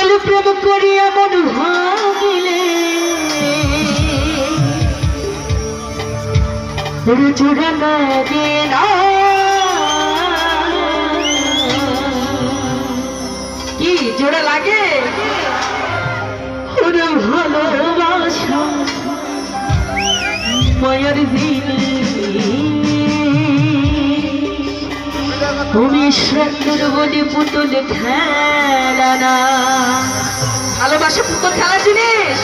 গেলে প্রেম করিয়া মন ভাঙিলে জোড়া লাগে না কি জোড়া লাগে ওরে ভালোবাসা মায়ার দিনে তুমি সুন্দর বলে পুতুল খেলা না ভালোবাসা পুতুল খেলা জিনিস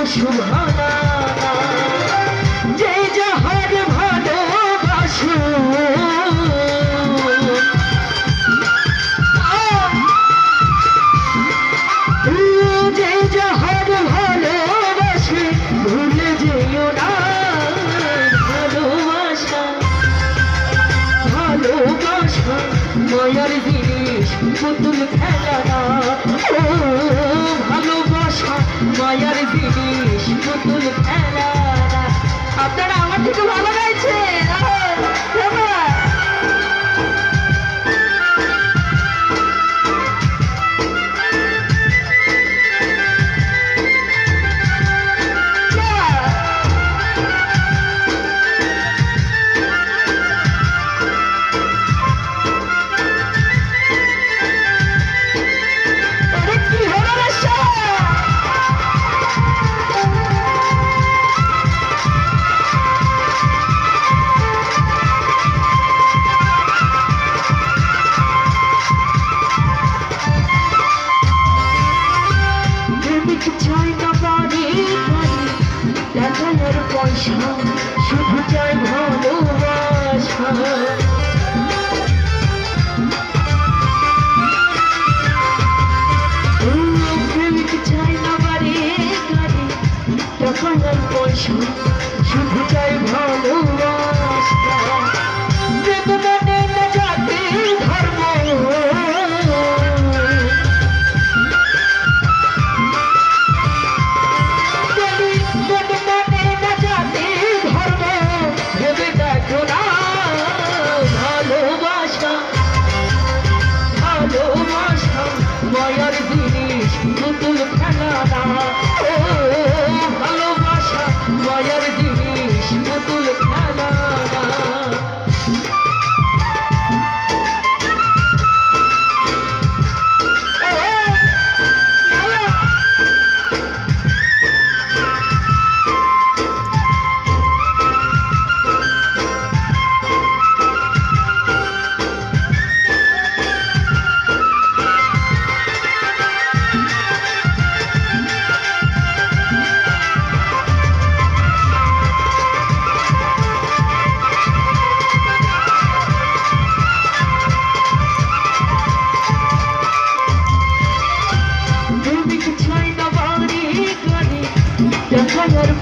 সুহানা যে যাহার ভালোবাসো যে যাহার ভালোবাসে ভুলে যেও না ভালোবাসা ভালোবাসা মায়ার জিনিস পুতুল খেলা না ও ভালোবাসা মায়ার জিনিস পুতুল খেলা না আপনারা আমার থেকে ভালো গাইছেন শুধু চাই ভালোবাসা প্রেমিক চাই না বাড়ি গাড়ি টাকা আর পয়সা শুধু চাই ভালোবাসা বেদনা নেই না জাতি ধর্ম মায়ার জিনিস পুতুল খেলা না ও ভালোবাসা মায়ার জিনিস পুতুল খেলা না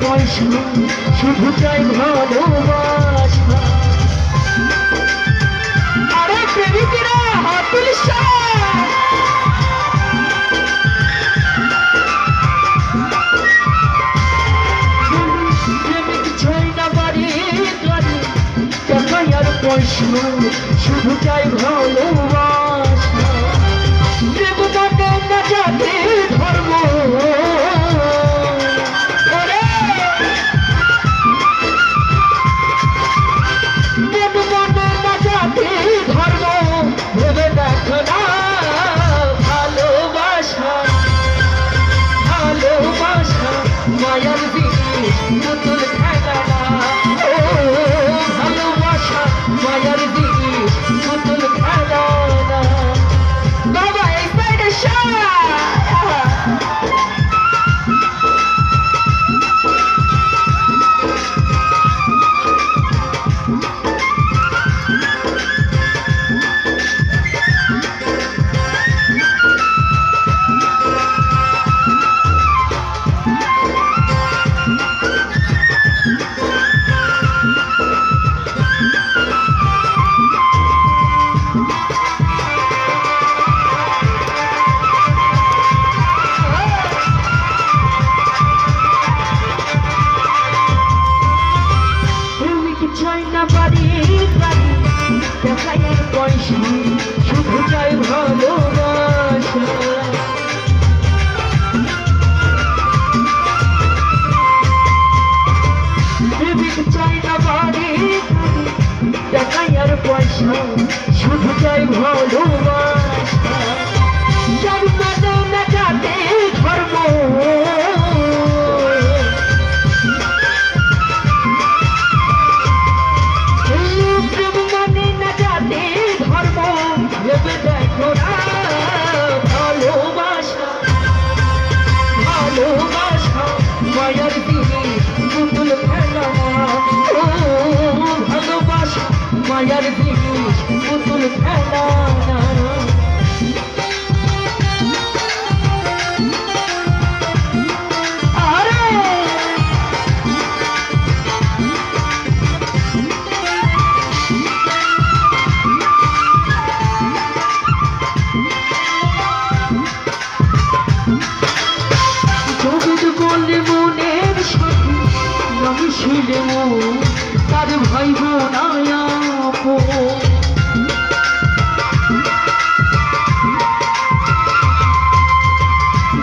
পয়সা শুধু চাই ভালোবাসা। আরে প্রেমিকেরা হাত তুলিস না। প্রেমিক চাই না বাড়ি গাড়ি টাকা আর পয়সা শুধু চাই ভালোবাসা। প্রেম মানে না জাতি ধর্ম, মায়ার জিনিস পুতুল খেলা না। ও ভালোবাসা মায়ার জিনিস পুতুল খেলা না। বাবা এই সাইডে পয়সা শুধু চাই ভালোবাসা। প্রেমিক চাই না বাড়ি টাকা আর পয়সা শুধু চাই ভালোবাসা। যার মানে না জাতি ধর্ম, মায়ার জিনিস পুতুল খেলা না। ও ভালোবাসা মায়ার জিনিস পুতুল খেলা না। তার ভাই বোনায়াপ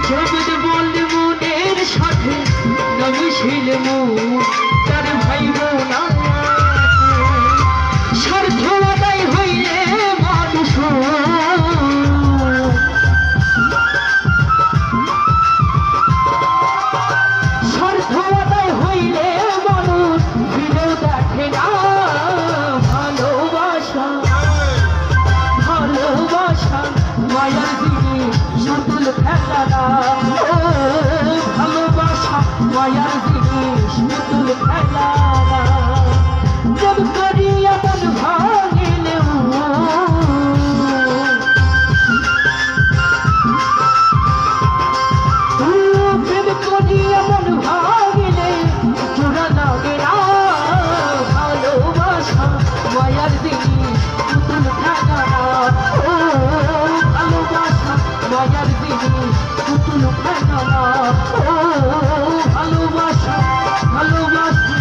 জগৎ বললে মনের সাথে নমি ছিল তার ভাই বোনায়াপ। স্বার্থ আদায় হইলে মানুষ মায়ার জিনিস পুতুল খেলা না। ও ভালোবাসা মায়ার জিনিস পুতুল খেলা না। জব করিয়া মন ভাঙিলেও প্রেম করিয়া মন ভাঙিলে জোড়া লাগে না। ভালোবাসা মায়ার জিনিস পুতুল খেলা না। মায়ার জিনিস পুতুল খেলা না। ও ভালোবাসা ভালোবাসা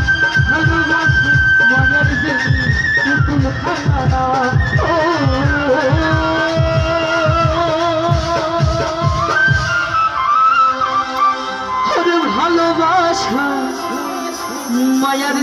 ভালোবাসা মায়ার জিনিস পুতুল খেলা না। ও ভালোবাসা মায়ার